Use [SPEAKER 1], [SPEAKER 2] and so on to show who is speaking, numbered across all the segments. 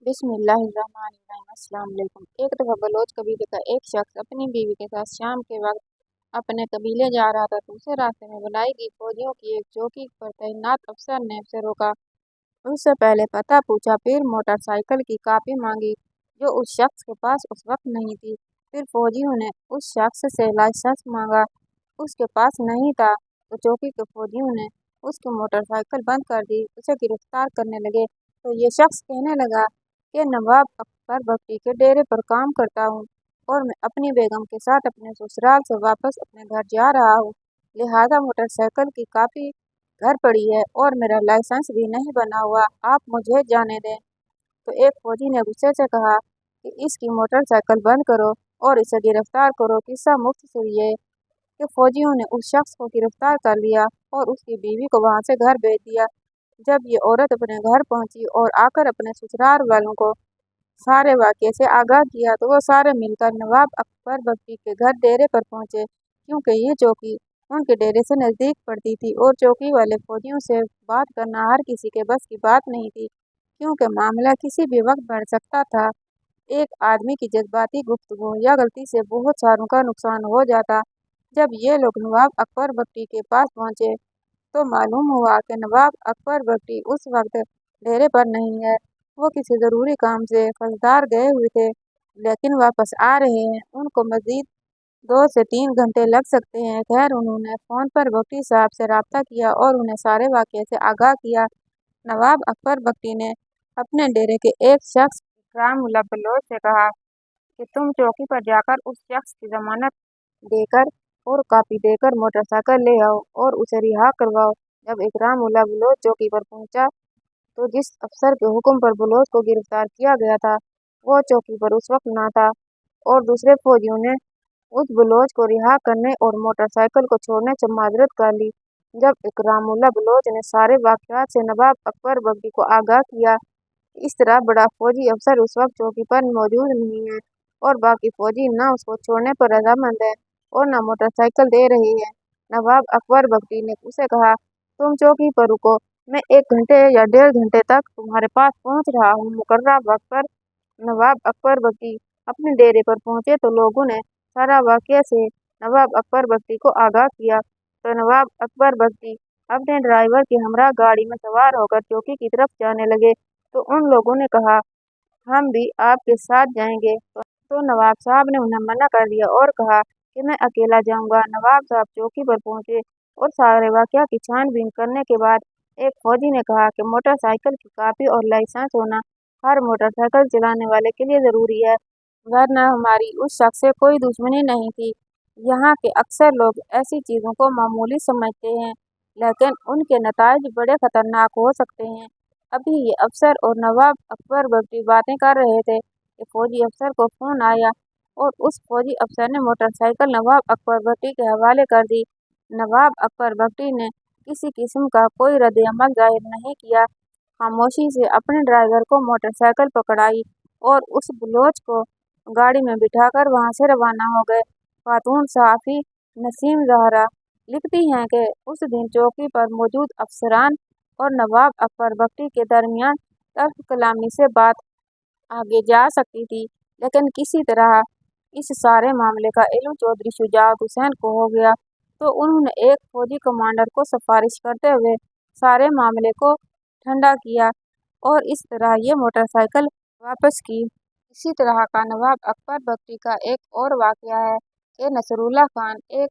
[SPEAKER 1] बिस्मिल्लाहिर्रहमानिर्रहीम। अस्सलाम वालेकुम। एक दफ़ा बलोच कबीले का एक शख्स अपनी बीवी के साथ शाम के वक्त अपने कबीले जा रहा था। दूसरे रास्ते में बुलाएगी फौजियों की एक चौकी पर तैनात अफसर ने उसे रोका। उससे पहले पता पूछा, फिर मोटरसाइकिल की कापी मांगी जो उस शख्स के पास उस वक्त नहीं थी। फिर फौजियों ने उस शख्स से लाइसेंस मांगा, उसके पास नहीं था। तो चौकी के फौजियों ने उसकी मोटरसाइकिल बंद कर दी। उसे गिरफ्तार करने लगे तो ये शख्स कहने लगा कि नवाब अकबर भट्टी के डेरे पर काम करता हूँ और मैं अपनी बेगम के साथ अपने ससुराल से वापस अपने घर जा रहा हूँ, लिहाजा मोटरसाइकिल की कापी घर पड़ी है और मेरा लाइसेंस भी नहीं बना हुआ, आप मुझे जाने दें। तो एक फौजी ने गुस्से से कहा कि इसकी मोटरसाइकिल बंद करो और इसे गिरफ्तार करो। किस्सा मुख्तसर ये कि फौजियों ने उस शख्स को गिरफ्तार कर लिया और उसकी बीवी को वहां से घर भेज दिया। जब ये औरत अपने घर पहुंची और आकर अपने ससुराल वालों को सारे वाक़ये से आगाह किया तो वो सारे मिलकर नवाब अकबर बख्ती के घर डेरे पर पहुंचे, क्योंकि ये चौकी उनके डेरे से नज़दीक पड़ती थी और चौकी वाले फौजियों से बात करना हर किसी के बस की बात नहीं थी, क्योंकि मामला किसी भी वक्त बढ़ सकता था। एक आदमी की जज्बाती गुफ्तगू या गलती से बहुत सारों का नुकसान हो जाता। जब ये लोग नवाब अकबर बख्ती के पास पहुंचे तो मालूम हुआ कि नवाब अकबर बख्ती उस वक्त डेरे पर नहीं है। वो किसी ज़रूरी काम से फौजदार गए हुए थे, लेकिन वापस आ रहे हैं। उनको मज़ीद 2 से 3 घंटे लग सकते हैं। खैर, उन्होंने फ़ोन पर बख्ती साहब से रब्ता किया और उन्हें सारे वाक़ये से आगाह किया। नवाब अकबर बख्ती ने अपने डेरे के एक शख्स इकरामुल्लाह बलोच से कहा कि तुम चौकी पर जाकर उस शख्स की ज़मानत देकर और कापी देकर मोटरसाइकिल ले आओ और उसे रिहा करवाओ। जब इकरामुल्लाह बलोच चौकी पर पहुंचा तो जिस अफसर के हुक्म पर बलोच को गिरफ्तार किया गया था वो चौकी पर उस वक्त ना था और दूसरे फौजियों ने उस बलोच को रिहा करने और मोटरसाइकिल को छोड़ने से माजरत कर ली। जब इकरामुल्लाह बलोच ने सारे वाक़यात से नवाब अकबर बख्ती को आगाह किया, इस तरह बड़ा फौजी अफसर उस वक्त चौकी पर मौजूद नहीं है और बाकी फौजी न उसको छोड़ने पर रजामंद है और न मोटरसाइकिल दे रहे हैं। नवाब अकबर बख्ती ने उसे कहा, तुम चौकी पर रुको, मैं 1 घंटे या 1.5 घंटे तक तुम्हारे पास पहुंच रहा हूँ। मुकर्रर वक्त पर नवाब अकबर बख्ती अपने डेरे पर पहुंचे तो लोगों ने सारा वाक़या से नवाब अकबर बख्ती को आगाह किया। तो नवाब अकबर बख्ती अपने ड्राइवर की हमरा गाड़ी में सवार होकर चौकी की तरफ जाने लगे तो उन लोगों ने कहा, हम भी आपके साथ जाएंगे। तो नवाब साहब ने उन्हें मना कर दिया और कहा कि मैं अकेला जाऊंगा। नवाब साहब चौकी पर पहुंचे और सारे वाक़या की छानबीन करने के बाद एक फौजी ने कहा कि मोटरसाइकिल की कापी और लाइसेंस होना हर मोटरसाइकिल चलाने वाले के लिए ज़रूरी है, वरना हमारी उस शख्स से कोई दुश्मनी नहीं थी। यहाँ के अक्सर लोग ऐसी चीज़ों को मामूली समझते हैं, लेकिन उनके नताइज बड़े ख़तरनाक हो सकते हैं। अभी ये अफसर और नवाब अकबर बख्ती बातें कर रहे थे कि फौजी अफसर को फ़ोन आया और उस फौजी अफसर ने मोटरसाइकिल नवाब अकबर बख्ती के हवाले कर दी। नवाब अकबर बख्ती ने किसी किस्म का कोई रद्द-ए-अमल ज़ाहिर नहीं किया, खामोशी से अपने ड्राइवर को मोटरसाइकिल पकड़ाई और उस बलोच को गाड़ी में बिठाकर वहां से रवाना हो गए। खातून सहाफ़ी नसीम ज़हरा लिखती हैं कि उस दिन चौकी पर मौजूद अफसरान और नवाब अकबर बख्ती के दरमियान तल्ख़ कलामी से बात आगे जा सकती थी, लेकिन किसी तरह इस सारे मामले का इल्म चौधरी शुजाअत हुसैन को हो गया तो उन्होंने एक फौजी कमांडर को सिफारिश करते हुए सारे मामले को ठंडा किया और इस तरह ये मोटरसाइकिल वापस की। इसी तरह का नवाब अकबर बख्ती का एक और वाक़या है कि नसरुल्लाह खान एक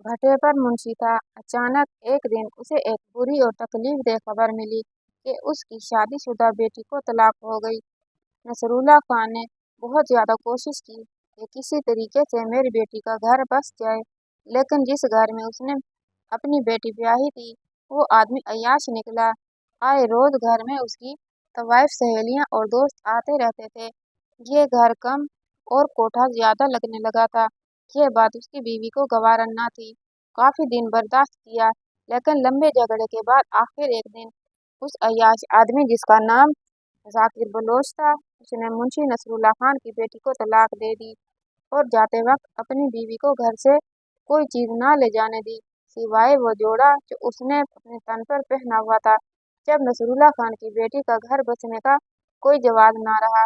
[SPEAKER 1] भट्टे पर मुंशी था। अचानक एक दिन उसे एक बुरी और तकलीफ-दह खबर मिली कि उसकी शादीशुदा बेटी को तलाक हो गई। नसरुल्लाह खान ने बहुत ज़्यादा कोशिश की कि किसी तरीके से मेरी बेटी का घर बस जाए, लेकिन जिस घर में उसने अपनी बेटी ब्याही थी वो आदमी अय्याश निकला। आए रोज़ घर में उसकी तवाइफ सहेलियां और दोस्त आते रहते थे। ये घर कम और कोठा ज़्यादा लगने लगा था। ये बात उसकी बीवी को गवारा न थी। काफ़ी दिन बर्दाश्त किया, लेकिन लंबे झगड़े के बाद आखिर एक दिन उस अय्याश आदमी जिसका नाम जाकिर बलोच था, उसने मुंशी नसरुल्लाह खान की बेटी को तलाक दे दी और जाते वक्त अपनी बीवी को घर से कोई चीज़ न ले जाने दी सिवाय वो जोड़ा जो उसने अपने तन पर पहना हुआ था। जब नसरुल्लाह खान की बेटी का घर बसने का कोई जवाब न रहा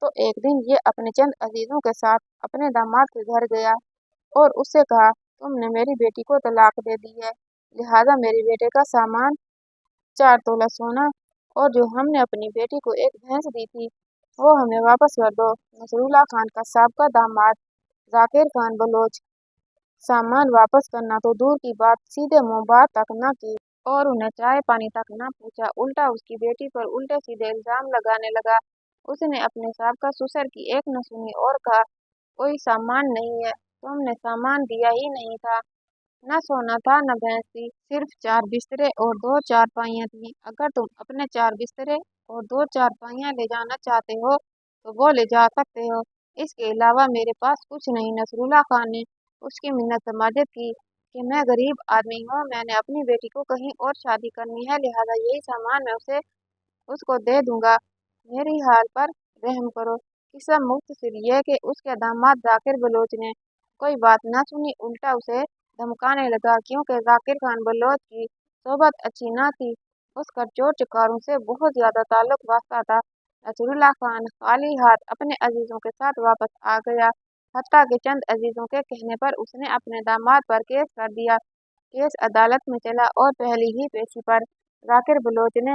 [SPEAKER 1] तो एक दिन ये अपने चंद अजीजों के साथ अपने दामाद के घर गया और उससे कहा, तुमने मेरी बेटी को तलाक दे दी है, लिहाजा मेरे बेटे का सामान 4 तोला सोना और जो हमने अपनी बेटी को एक भैंस दी थी वो हमें वापस कर दो। नसरुल्लाह खान का साबका दामाद जाकिर खान बलोच सामान वापस करना तो दूर की बात, सीधे मुंह बात तक न की और उन्हें चाय पानी तक न पूछा, उल्टा उसकी बेटी पर उल्टे सीधे इल्जाम लगाने लगा। उसने अपने साबका ससुर की एक न सुनी और कहा, कोई सामान नहीं है, तुमने सामान दिया ही नहीं था, न सोना था न भैंस थी, सिर्फ 4 बिस्तरे और 2 चारपाइयाँ थी। अगर तुम अपने 4 बिस्तरे और 2 चारपाइयाँ ले जाना चाहते हो तो वो ले जा सकते हो, इसके अलावा मेरे पास कुछ नहीं। नसरुल्लाह खान ने उसकी मिन्नत समाजत की कि मैं गरीब आदमी हूँ, मैंने अपनी बेटी को कहीं और शादी करनी है, लिहाजा यही सामान मैं उसको दे दूंगा, मेरी हाल पर रहम करो। किस्सा मुख्तसर ये कि उसके दामाद जाकिर बलोच ने कोई बात न सुनी, उल्टा उसे धमकाने लगा, क्योंकि जाकिर खान बलोच की सोबत अच्छी न थी, उसका चोर चकारों से बहुत ज्यादा ताल्लुक वास्ता था। नसरुल्लाह खान खाली हाथ अपने अजीजों के साथ वापस आ गया, हत्ता कि चंद अजीजों के कहने पर उसने अपने दामाद पर केस कर दिया। केस अदालत में चला और पहली ही पेशी पर जाकिर बलोच ने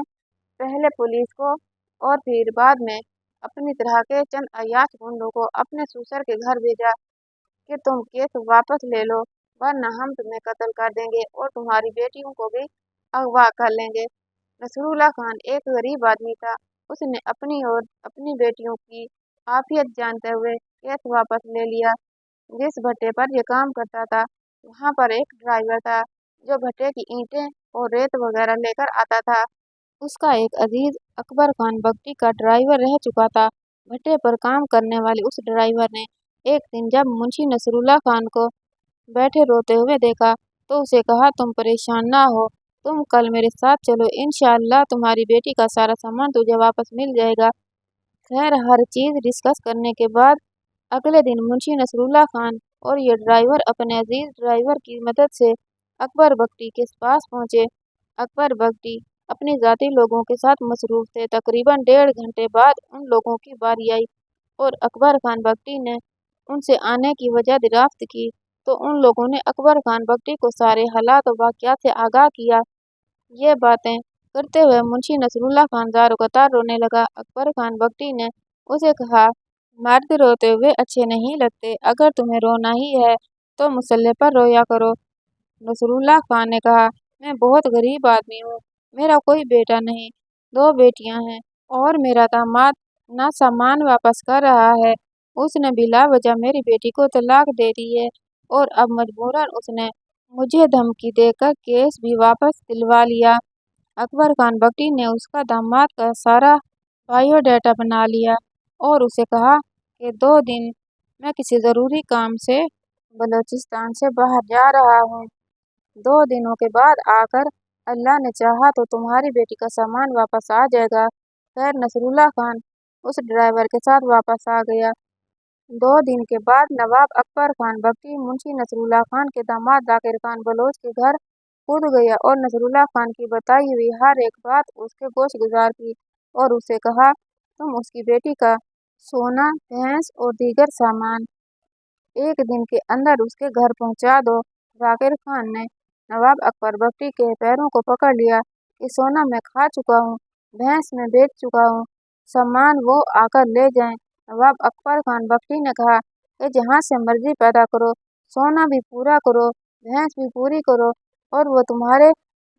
[SPEAKER 1] पहले पुलिस को और फिर बाद में अपनी तरह के चंद अय्याश गुंडों को अपने ससुर के घर भेजा कि तुम केस वापस ले लो वरना हम तुम्हें कत्ल कर देंगे और तुम्हारी बेटियों को भी अगवा कर लेंगे। नसरुल्लाह खान एक गरीब आदमी था, उसने अपनी और अपनी बेटियों की आफियत जानते हुए केस वापस ले लिया। जिस भट्टे पर यह काम करता था वहाँ पर एक ड्राइवर था जो भट्टे की ईंटें और रेत वगैरह लेकर आता था। उसका एक अजीज अकबर खान बगटी का ड्राइवर रह चुका था। भट्टे पर काम करने वाले उस ड्राइवर ने एक दिन जब मुंशी नसरुल्लाह खान को बैठे रोते हुए देखा तो उसे कहा, तुम परेशान ना हो, तुम कल मेरे साथ चलो, इंशाअल्लाह तुम्हारी बेटी का सारा सामान तुझे वापस मिल जाएगा। खैर हर चीज डिस्कस करने के बाद अगले दिन मुंशी नसरुल्लाह खान और ये ड्राइवर अपने अजीज ड्राइवर की मदद से अकबर बगटी के पास पहुंचे। अकबर बगटी अपने जाती लोगों के साथ मसरूफ थे। तकरीबन 1.5 घंटे बाद उन लोगों की बारी आई और अकबर खान बगटी ने उनसे आने की वजह दरियाफ्त की तो उन लोगों ने अकबर खान बगटी को सारे हालात और वाक़यात से आगाह किया। ये बातें करते हुए मुंशी नसरुल्लाह खान ज़ारो कतार रोने लगा। अकबर खान बगटी ने उसे कहा, मर्द रोते हुए अच्छे नहीं लगते, अगर तुम्हें रोना ही है तो मुसल्ले पर रोया करो। नसरुल्लाह खान ने कहा, मैं बहुत गरीब आदमी हूँ, मेरा कोई बेटा नहीं, 2 बेटियां हैं और मेरा दामाद ना सामान वापस कर रहा है, उसने बिला वजह मेरी बेटी को तलाक दे दी है और अब मजबूरन उसने मुझे धमकी देकर केस भी वापस दिलवा लिया। अकबर खान बगटी ने उसका दामाद का सारा बायोडाटा बना लिया और उसे कहा कि 2 दिन मैं किसी ज़रूरी काम से बलूचिस्तान से बाहर जा रहा हूँ, 2 दिनों के बाद आकर अल्लाह ने चाहा तो तुम्हारी बेटी का सामान वापस आ जाएगा। खैर नसरुल्लाह खान उस ड्राइवर के साथ वापस आ गया। 2 दिन के बाद नवाब अकबर खान बगटी मुंशी नसरुल्लाह खान के दामाद जाकिर खान बलोच के घर कूद गया और नसरुल्लाह खान की बताई हुई हर एक बात उसके गोश गुजार की और उसे कहा, तुम उसकी बेटी का सोना, भैंस और दीगर सामान 1 दिन के अंदर उसके घर पहुंचा दो। जाकिर खान ने नवाब अकबर बगटी के पैरों को पकड़ लिया कि सोना मैं खा चुका हूँ, भैंस मैं बेच चुका हूँ, सामान वो आकर ले जाएं। नवाब अकबर खान बगटी ने कहा कि जहाँ से मर्जी पैदा करो, सोना भी पूरा करो, भैंस भी पूरी करो और वो तुम्हारे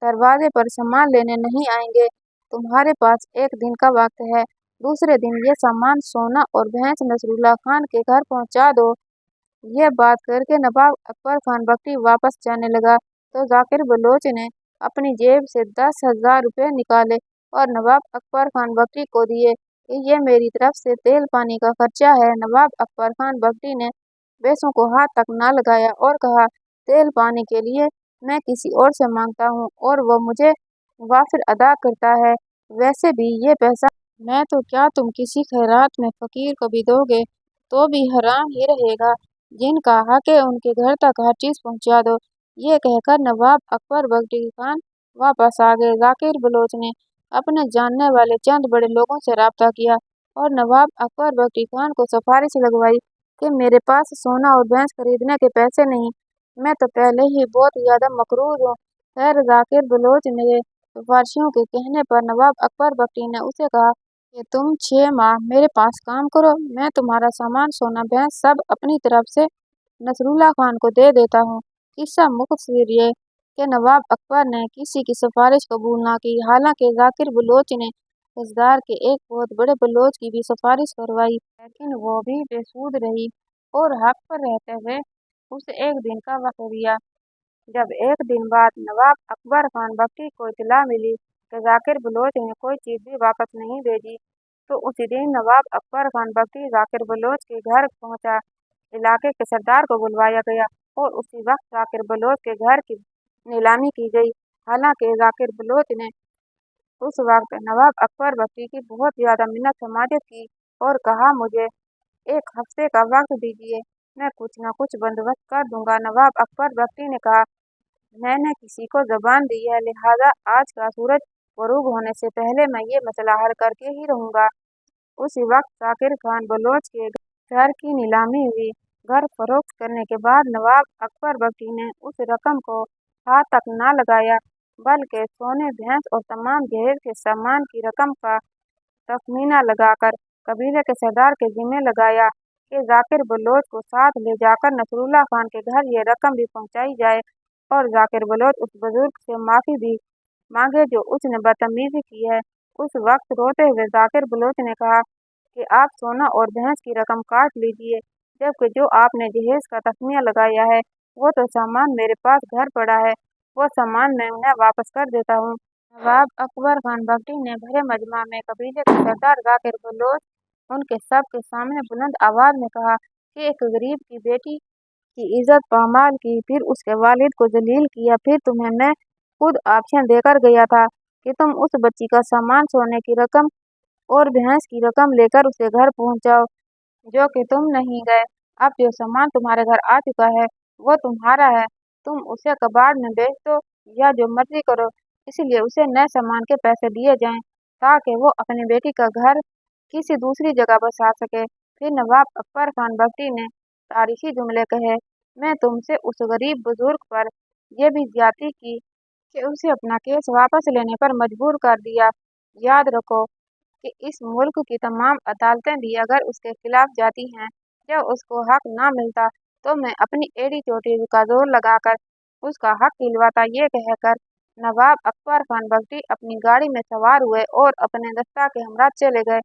[SPEAKER 1] दरवाजे पर सामान लेने नहीं आएंगे, तुम्हारे पास 1 दिन का वक्त है, दूसरे दिन ये सामान, सोना और भैंस नसरुल्लाह खान के घर पहुँचा दो। यह बात करके नवाब अकबर खान बगटी वापस जाने लगा तो जाकिर बलोच ने अपनी जेब से 10,000 रुपये निकाले और नवाब अकबर खान बगटी को दिए कि ये मेरी तरफ से तेल पानी का खर्चा है। नवाब अकबर खान बगटी ने पैसों को हाथ तक न लगाया और कहा, तेल पानी के लिए मैं किसी और से मांगता हूँ और वो मुझे वाफिर अदा करता है, वैसे भी ये पैसा मैं तो क्या तुम किसी खैरात में फ़कीर को भी दोगे तो भी हराम ही रहेगा, जिनका हक है उनके घर तक हर चीज़ पहुँचा दो। ये कहकर नवाब अकबर बगटी खान वापस आ गए। जाकिर बलोच ने अपने जानने वाले चंद बड़े लोगों से राब्ता किया और नवाब अकबर बख्ती खान को सिफारिश लगवाई कि मेरे पास सोना और भैंस खरीदने के पैसे नहीं, मैं तो पहले ही बहुत ज्यादा मकरूज हूँ। खैर जाकिर बलोच ने सिफारिशियों के कहने पर नवाब अकबर बख्ती ने उसे कहा कि तुम 6 माह मेरे पास काम करो, मैं तुम्हारा सामान सोना भैंस सब अपनी तरफ से नसरुल्ला खान को दे देता हूँ। किस्सा मुख्तसर ये कि नवाब अकबर ने किसी की सिफारिश कबूल ना की। हालांकि जाकिर बलोच ने फौजदार के एक बहुत बड़े बलोच की भी सिफारिश करवाई, लेकिन वो भी बेसूद रही और हक पर रहते हुए उसे एक दिन का वक्त दिया। जब एक दिन बाद नवाब अकबर खान बख्ती को इत्तला मिली कि जाकिर बलोच ने कोई चीज भी वापस नहीं भेजी, तो उसी दिन नवाब अकबर खान बख्ती जाकिर बलोच के घर पहुंचा। इलाके के सरदार को बुलवाया गया और उसी वक्त जाकिर बलोच के घर की नीलामी की गई। हालांकि जाकिर बलोच ने उस वक्त नवाब अकबर बख्ती की बहुत ज्यादा मिन्नत समाजत की और कहा, मुझे 1 हफ्ते का वक्त दीजिए, मैं कुछ न कुछ बंदोबस्त कर दूंगा। नवाब अकबर बख्ती ने कहा, मैंने किसी को जबान दी है, लिहाजा आज का सूरज गरूब होने से पहले मैं ये मसला हल करके ही रहूंगा। उसी वक्त जाकिर खान बलोच के घर की नीलामी हुई। घर फरोख्त करने के बाद नवाब अकबर बख्ती ने उस रकम को हाथ तक न लगाया, बल्कि सोने भैंस और तमाम जहेज के सामान की रकम का तखमीना लगाकर कबीले के सरदार के जिम्मे लगाया कि जाकिर बलोच को साथ ले जाकर नसरुल्ला खान के घर ये रकम भी पहुंचाई जाए और जाकिर बलोच उस बुजुर्ग से माफी भी मांगे जो उसने बदतमीजी की है। उस वक्त रोते हुए जाकिर बलोच ने कहा कि आप सोना और भैंस की रकम काट लीजिए, जबकि जो आपने जहेज का तखमिया लगाया है वो तो सामान मेरे पास घर पड़ा है, वो सामान मैं उन्हें वापस कर देता हूँ। नवाब अकबर खान बख्ती ने भरे मजमा में कबीले के सरदार जाकिर बलोच उनके सब के सामने बुलंद आवाज में कहा कि एक गरीब की बेटी की इज्जत पामाल की, फिर उसके वालिद को जलील किया, फिर तुम्हें मैं खुद ऑप्शन देकर गया था कि तुम उस बच्ची का सामान सोने की रकम और भैंस की रकम लेकर उसे घर पहुंचाओ, जो कि तुम नहीं गए। अब जो सामान तुम्हारे घर आ चुका है वो तुम्हारा है, तुम उसे कबाड़ में बेच दो या जो मर्जी करो, इसलिए उसे नए सामान के पैसे दिए जाएं ताकि वो अपनी बेटी का घर किसी दूसरी जगह बसा सके। फिर नवाब अकबर खान बख्ती ने तारीखी जुमले कहे, मैं तुमसे उस गरीब बुजुर्ग पर यह भी ज्यादती की कि उसे अपना केस वापस लेने पर मजबूर कर दिया। याद रखो कि इस मुल्क की तमाम अदालतें भी अगर उसके खिलाफ जाती हैं, जब उसको हक ना मिलता तो मैं अपनी एड़ी चोटी का जोर लगाकर उसका हक दिलवाता। ये कहकर नवाब अकबर खान बख्ती अपनी गाड़ी में सवार हुए और अपने दस्ता के हमरा चले गए।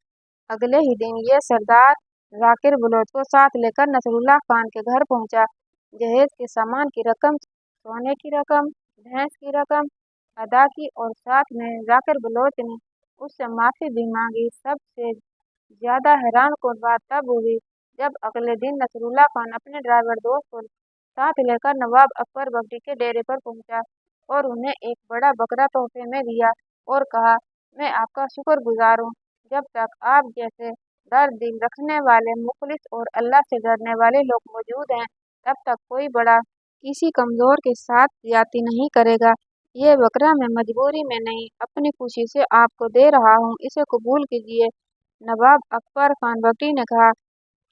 [SPEAKER 1] अगले ही दिन ये सरदार जाकिर बलोच को साथ लेकर नसरुल्ला खान के घर पहुंचा। जहेज के सामान की रकम, सोने की रकम, भैंस की रकम अदा की और साथ में जाकिर बलोच ने उससे माफी भी मांगी। सबसे ज्यादा हैरान कुन बात तब हुई जब अगले दिन नसरुल्ला खान अपने ड्राइवर दोस्त को साथ लेकर नवाब अकबर बख्ती के डेरे पर पहुंचा और उन्हें एक बड़ा बकरा तोहफे में दिया और कहा, मैं आपका शुक्रगुजार हूँ। जब तक आप जैसे दर्द दिल रखने वाले मुखलिस और अल्लाह से डरने वाले लोग मौजूद हैं, तब तक कोई बड़ा किसी कमजोर के साथ ज्यादती नहीं करेगा। ये बकरा मैं मजबूरी में नहीं, अपनी खुशी से आपको दे रहा हूँ, इसे कबूल कीजिए। नवाब अकबर खान बख्ती ने कहा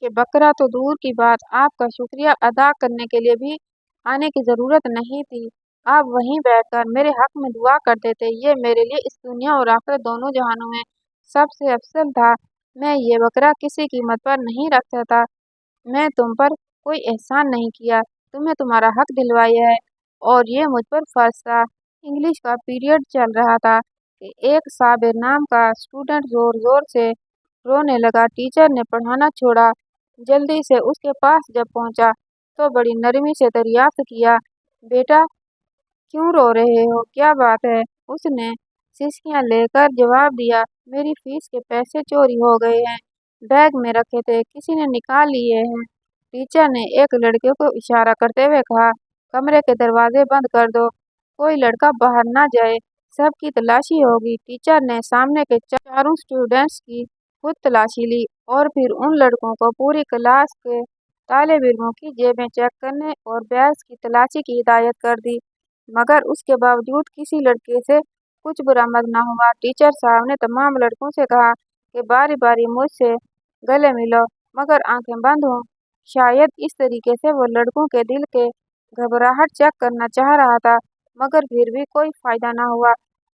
[SPEAKER 1] कि बकरा तो दूर की बात, आपका शुक्रिया अदा करने के लिए भी आने की जरूरत नहीं थी, आप वहीं बैठकर मेरे हक में दुआ कर देते, ये मेरे लिए इस दुनिया और आखिरत दोनों जहानों में सबसे अफजल था। मैं ये बकरा किसी कीमत पर नहीं रखता था, मैं तुम पर कोई एहसान नहीं किया, तुम्हें तुम्हारा हक दिलवाया है और ये मुझ पर फर्ज था। इंग्लिश का पीरियड चल रहा था कि एक साबिर नाम का स्टूडेंट जोर जोर से रोने लगा। टीचर ने पढ़ाना छोड़ा, जल्दी से उसके पास जब पहुंचा तो बड़ी नरमी से दरियाफ्त किया, बेटा क्यों रो रहे हो, क्या बात है? उसने सिसकियां लेकर जवाब दिया, मेरी फीस के पैसे चोरी हो गए हैं, बैग में रखे थे, किसी ने निकाल लिए हैं। टीचर ने एक लड़के को इशारा करते हुए कहा, कमरे के दरवाजे बंद कर दो, कोई लड़का बाहर ना जाए, सबकी तलाशी होगी। टीचर ने सामने के चारों स्टूडेंट्स की खुद तलाशी ली और फिर उन लड़कों को पूरी क्लास के तालिब इल्मों की जेबें चेक करने और बैग्स की तलाशी की हिदायत कर दी, मगर उसके बावजूद किसी लड़के से कुछ बरामद न हुआ। टीचर साहब ने तमाम लड़कों से कहा कि बारी बारी मुझसे गले मिलो, मगर आंखें बंद हों। शायद इस तरीके से वो लड़कों के दिल के घबराहट चेक करना चाह रहा था, मगर फिर भी कोई फायदा ना हुआ।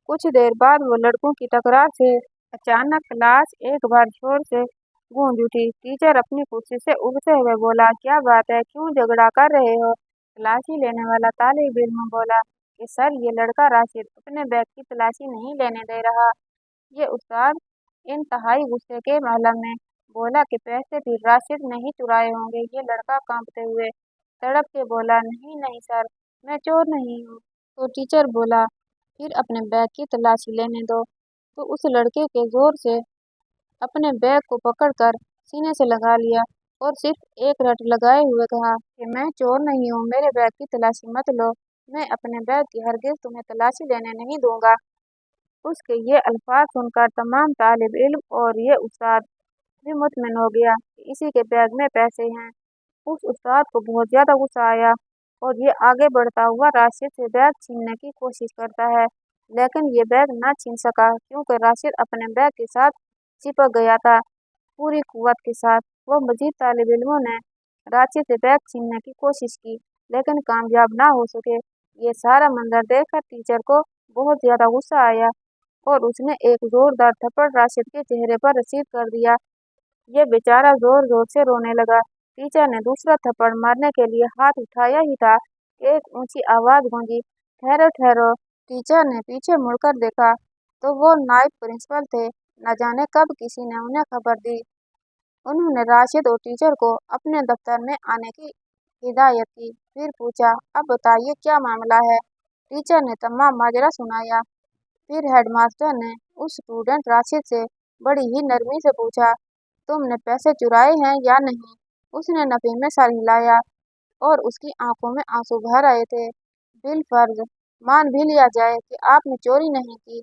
[SPEAKER 1] कुछ देर बाद वो लड़कों की तकरार से अचानक क्लास एक बार जोर से गूंज उठी। टीचर अपनी कुर्सी से उठते हुए बोला, क्या बात है, क्यों झगड़ा कर रहे हो? तलाशी लेने वाला तालिब इल्म बोला कि सर, ये लड़का राशिद अपने बैग की तलाशी नहीं लेने दे रहा। ये उस्ताद इंतहाई गुस्से के आलम में बोला कि पैसे भी राशिद ने ही चुराए होंगे। ये लड़का कांपते हुए तड़प के बोला, नहीं नहीं सर, मैं चोर नहीं हूँ। तो टीचर बोला, फिर अपने बैग की तलाशी लेने दो। तो उस लड़के के जोर से अपने बैग को पकड़कर सीने से लगा लिया और सिर्फ एक रट लगाए हुए कहा कि मैं चोर नहीं हूँ, मेरे बैग की तलाशी मत लो, मैं अपने बैग की हरगिज तुम्हें तलाशी लेने नहीं दूंगा। उसके ये अल्फाज सुनकर तमाम तालिब इल्म और ये उस्ताद भी मुतमिन हो गया कि इसी के बैग में पैसे हैं। उस उस्ताद को बहुत ज़्यादा गुस्सा आया और ये आगे बढ़ता हुआ राशिद से बैग छीनने की कोशिश करता है, लेकिन ये बैग ना छीन सका क्योंकि राशिद अपने बैग के साथ चिपक गया था पूरी कुव्वत के साथ। वो मजीद तालिब इल्मों ने राशिद से बैग छीनने की कोशिश की, लेकिन कामयाब ना हो सके। ये सारा मंजर देखकर टीचर को बहुत ज़्यादा गुस्सा आया और उसने एक जोरदार थप्पड़ राशिद के चेहरे पर रसीद कर दिया। ये बेचारा जोर जोर से रोने लगा। टीचर ने दूसरा थप्पड़ मारने के लिए हाथ उठाया ही था कि एक ऊंची आवाज गूंजी, ठहरो ठहरो। टीचर ने पीछे मुड़कर देखा तो वो नायब प्रिंसिपल थे। न जाने कब किसी ने उन्हें खबर दी। उन्होंने राशिद और टीचर को अपने दफ्तर में आने की हिदायत की। फिर पूछा, अब बताइए क्या मामला है? टीचर ने तमाम माजरा सुनाया। फिर हेडमास्टर ने उस स्टूडेंट राशिद से बड़ी ही नरमी से पूछा, तुमने पैसे चुराए हैं या नहीं? उसने नफी में सर हिलाया और उसकी आंखों में आंसू भर आए थे। बिल फर्ज मान भी लिया जाए कि आपने चोरी नहीं की।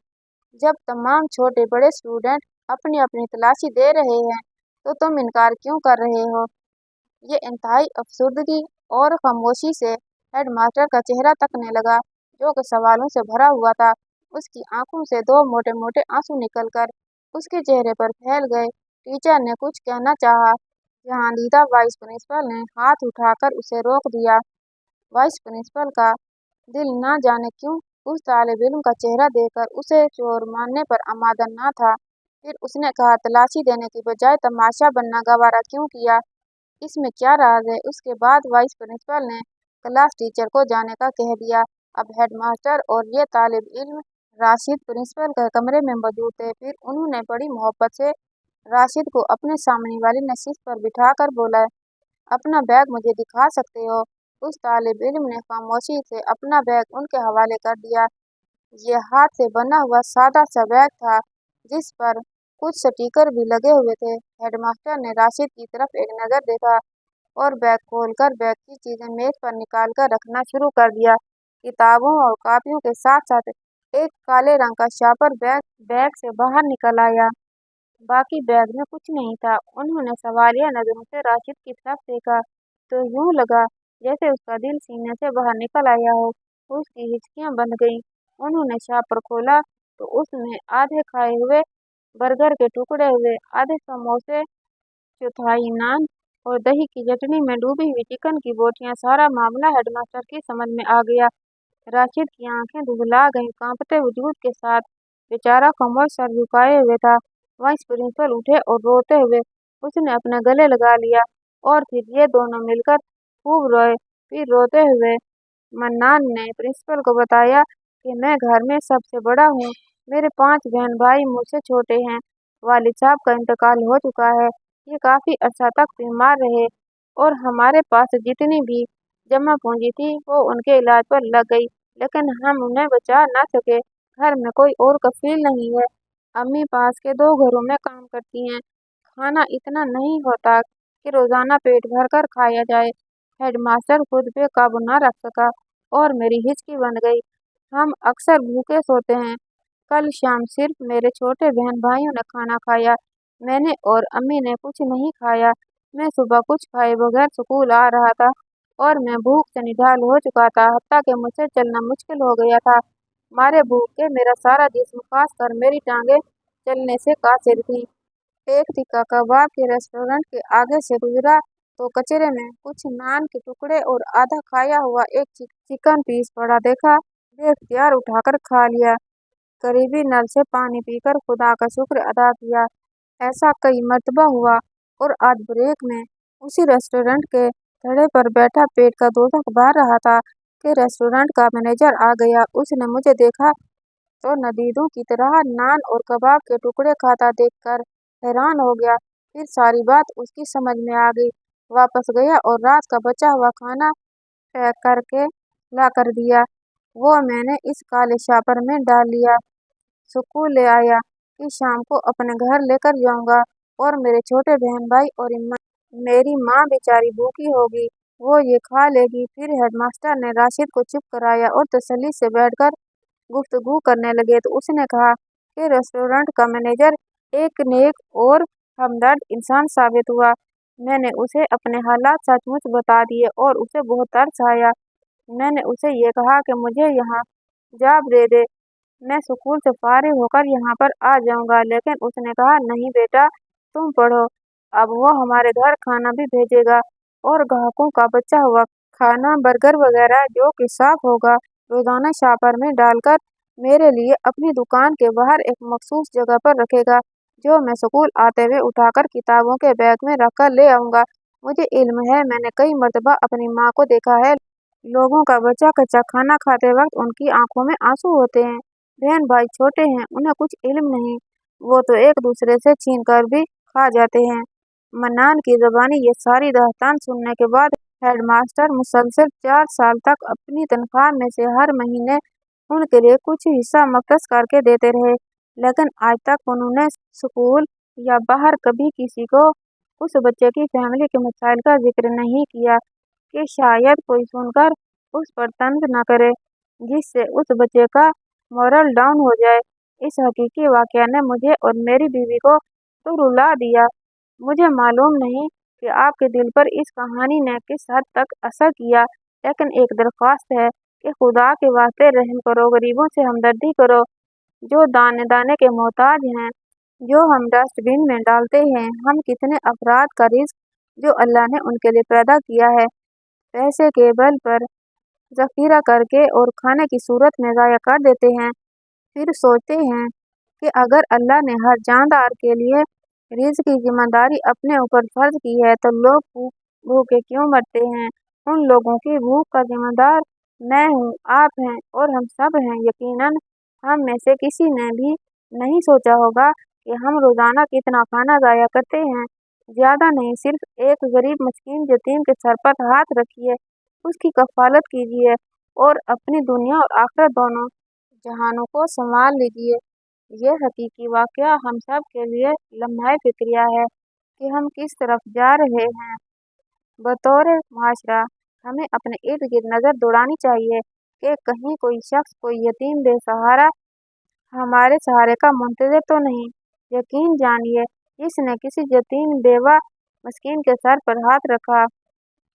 [SPEAKER 1] जब तमाम छोटे बड़े स्टूडेंट अपनी अपनी तलाशी दे रहे हैं तो तुम इनकार क्यों कर रहे हो? ये इंतहाई अफसुर्दगी और खामोशी से हेडमास्टर का चेहरा तकने लगा, जो कि सवालों से भरा हुआ था। उसकी आंखों से दो मोटे मोटे आंसू निकलकर उसके चेहरे पर फैल गए। टीचर ने कुछ कहना चाहा, जहांदीदा वाइस प्रिंसिपल ने हाथ उठाकर उसे रोक दिया। वाइस प्रिंसिपल का दिल ना जाने क्यों उस तालिब इल्म का चेहरा देखकर उसे चोर मानने पर आमादा ना था। फिर उसने कहा, तलाशी देने की बजाय तमाशा बनना गवारा क्यों किया? इसमें क्या राज है? उसके बाद वाइस प्रिंसिपल ने क्लास टीचर को जाने का कह दिया। अब हेडमास्टर और ये तालिब इल्म राशिद प्रिंसिपल के कमरे में मौजूद थे। फिर उन्होंने बड़ी मोहब्बत से राशिद को अपने सामने वाली नशिस्त पर बिठाकर बोला, अपना बैग मुझे दिखा सकते हो? उस तालिब इल्म ने खामोशी से अपना बैग उनके हवाले कर दिया। ये हाथ से बना हुआ सादा सा बैग था जिस पर कुछ स्टिकर भी लगे हुए थे। हेडमास्टर ने राशिद की तरफ एक नज़र देखा और बैग खोलकर बैग की चीजें मेज पर निकाल कर रखना शुरू कर दिया। किताबों और कॉपियों के साथ साथ एक काले रंग का शॉपर बैग बैग से बाहर निकल आया। बाकी बैग में कुछ नहीं था। उन्होंने सवालिया नजरों से राशिद की तरफ देखा तो यूं लगा जैसे उसका दिल सीने से बाहर निकल आया हो। उसकी हिचकियां बंध गईं। उन्होंने शॉपर खोला तो उसमें आधे खाए हुए बर्गर के टुकड़े हुए, आधे समोसे, चौथाई नान और दही की चटनी में डूबी हुई चिकन की बोटियां। सारा मामला हेडमास्टर की समझ में आ गया। राशिद की आंखें दुबला गईं। कांपते वजूद के साथ बेचारा खामोश सर झुकाए हुए था। वाइस प्रिंसिपल उठे और रोते हुए उसने अपने गले लगा लिया और फिर ये दोनों मिलकर खूब रोए। फिर रोते हुए मन्नान ने प्रिंसिपल को बताया कि मैं घर में सबसे बड़ा हूँ। मेरे 5 बहन भाई मुझसे छोटे हैं। वालिद साहब का इंतकाल हो चुका है। ये काफ़ी अर्सा तक बीमार रहे और हमारे पास जितनी भी जमा पूंजी थी वो उनके इलाज पर लग गई, लेकिन हम उन्हें बचा ना सके। घर में कोई और कफील नहीं है। अम्मी पास के 2 घरों में काम करती हैं। खाना इतना नहीं होता कि रोजाना पेट भर कर खाया जाए। हेडमास्टर खुद पे काबू ना रख सका और मेरी हिचकी बन गई। हम अक्सर भूखे सोते हैं। कल शाम सिर्फ मेरे छोटे बहन भाइयों ने खाना खाया। मैंने और अम्मी ने कुछ नहीं खाया। मैं सुबह कुछ खाए बगैर स्कूल आ रहा था और मैं भूख से निढाल हो चुका था, हत्ता कि मुझसे चलना मुश्किल हो गया था। मारे भूख के मेरा सारा जिस्म, खासकर मेरी टांगें, चलने से कासिर थी। एक तीखा कबाब के रेस्टोरेंट के आगे से गुजरा तो कचरे में कुछ नान के टुकड़े और आधा खाया हुआ एक चिकन पीस पड़ा देखा। इख्तियार उठाकर खा लिया। करीबी नल से पानी पीकर खुदा का शुक्र अदा किया। ऐसा कई मर्तबा हुआ। और आज ब्रेक में उसी रेस्टोरेंट के धड़े पर बैठा पेट का दोजख बहा रहा था कि रेस्टोरेंट का मैनेजर आ गया। उसने मुझे देखा तो नदीदों की तरह नान और कबाब के टुकड़े खाता देखकर हैरान हो गया। फिर सारी बात उसकी समझ में आ गई। वापस गया और रात का बचा हुआ खाना पैक करके ला कर दिया। वो मैंने इस काले शापर में डाल लिया। सुकून ले आया कि शाम को अपने घर लेकर जाऊंगा और मेरे छोटे बहन भाई और मेरी माँ बेचारी भूखी होगी, वो ये खा लेगी। फिर हेडमास्टर ने राशिद को चुप कराया और तसल्ली से बैठकर गुफ्तगू करने लगे तो उसने कहा कि रेस्टोरेंट का मैनेजर एक नेक और हमदर्द इंसान साबित हुआ। मैंने उसे अपने हालात सचमुच बता दिए और उसे बहुत तरस आया। मैंने उसे ये कहा कि मुझे यहाँ जॉब दे दे, मैं स्कूल से फारिग होकर यहाँ पर आ जाऊँगा। लेकिन उसने कहा नहीं बेटा, तुम पढ़ो। अब वो हमारे घर खाना भी भेजेगा और ग्राहकों का बचा हुआ खाना बर्गर वगैरह जो कि साफ होगा रोजाना शापर में डालकर मेरे लिए अपनी दुकान के बाहर एक मखसूस जगह पर रखेगा, जो मैं स्कूल आते हुए उठाकर किताबों के बैग में रखकर ले आऊँगा। मुझे इल्म है, मैंने कई मर्तबा अपनी माँ को देखा है, लोगों का बचा कच्चा खाना खाते वक्त उनकी आंखों में आंसू होते हैं। बहन भाई छोटे हैं, उन्हें कुछ इल्म नहीं, वो तो एक दूसरे से छीन कर भी खा जाते हैं। मन्नान की ज़बानी ये सारी दास्तान सुनने के बाद हेडमास्टर मुसलसल 4 साल तक अपनी तनख्वाह में से हर महीने उनके लिए कुछ हिस्सा मख्तस करके देते रहे। लेकिन आज तक उन्होंने स्कूल या बाहर कभी किसी को उस बच्चे की फैमिली के मसाइल का जिक्र नहीं किया कि शायद कोई सुनकर उस पर तंज न करे, जिससे उस बच्चे का मोरल डाउन हो जाए। इस हकीकी वाकया ने मुझे और मेरी बीवी को तो रुला दिया। मुझे मालूम नहीं कि आपके दिल पर इस कहानी ने किस हद तक असर किया, लेकिन एक दरख्वास्त है कि खुदा के वास्ते रहम करो, गरीबों से हमदर्दी करो, जो दाने दाने के मोहताज हैं, जो हम डस्टबिन में डालते हैं। हम कितने अफराद का रिस्क जो अल्लाह ने उनके लिए पैदा किया है, पैसे के बल पर ज़ख़ीरा करके और खाने की सूरत में ज़ाया कर देते हैं। फिर सोचते हैं कि अगर अल्लाह ने हर जानदार के लिए रिज़्क़ की जिम्मेदारी अपने ऊपर फर्ज की है तो लोग भूखे क्यों मरते हैं। उन लोगों की भूख का जिम्मेदार मैं हूँ, आप हैं और हम सब हैं। यकीनन हम में से किसी ने भी नहीं सोचा होगा कि हम रोज़ाना कितना खाना ज़ाया करते हैं। ज़्यादा नहीं, सिर्फ एक गरीब मस्कीन यतीम के सर पर हाथ रखिए, उसकी कफ़ालत कीजिए और अपनी दुनिया और आखिरत दोनों जहानों को संभाल लीजिए। ये हकीकी वाक़या हम सब के लिए लम्हा फ़िक्रिया है कि हम किस तरफ जा रहे हैं। बतौर माशरा हमें अपने इर्द गिर्द नज़र दौड़ानी चाहिए कि कहीं कोई शख्स, कोई यतीम बेसहारा हमारे सहारे का मुंतज़िर तो नहीं। यकीन जानिए, जिसने किसी यतीम बेवा मस्कीन के सर पर हाथ रखा,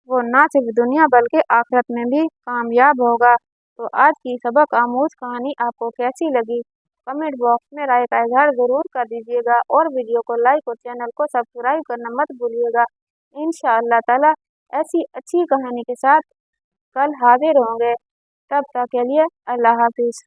[SPEAKER 1] वो ना सिर्फ दुनिया बल्कि आखिरत में भी कामयाब होगा। तो आज की सबक आमूज़ कहानी आपको कैसी लगी? कमेंट बॉक्स में राय का इज़हार ज़रूर कर दीजिएगा और वीडियो को लाइक और चैनल को सब्सक्राइब करना मत भूलिएगा। इंशाअल्लाह ताला ऐसी अच्छी कहानी के साथ कल हाजिर होंगे। तब तक के लिए अल्लाह हाफिज़।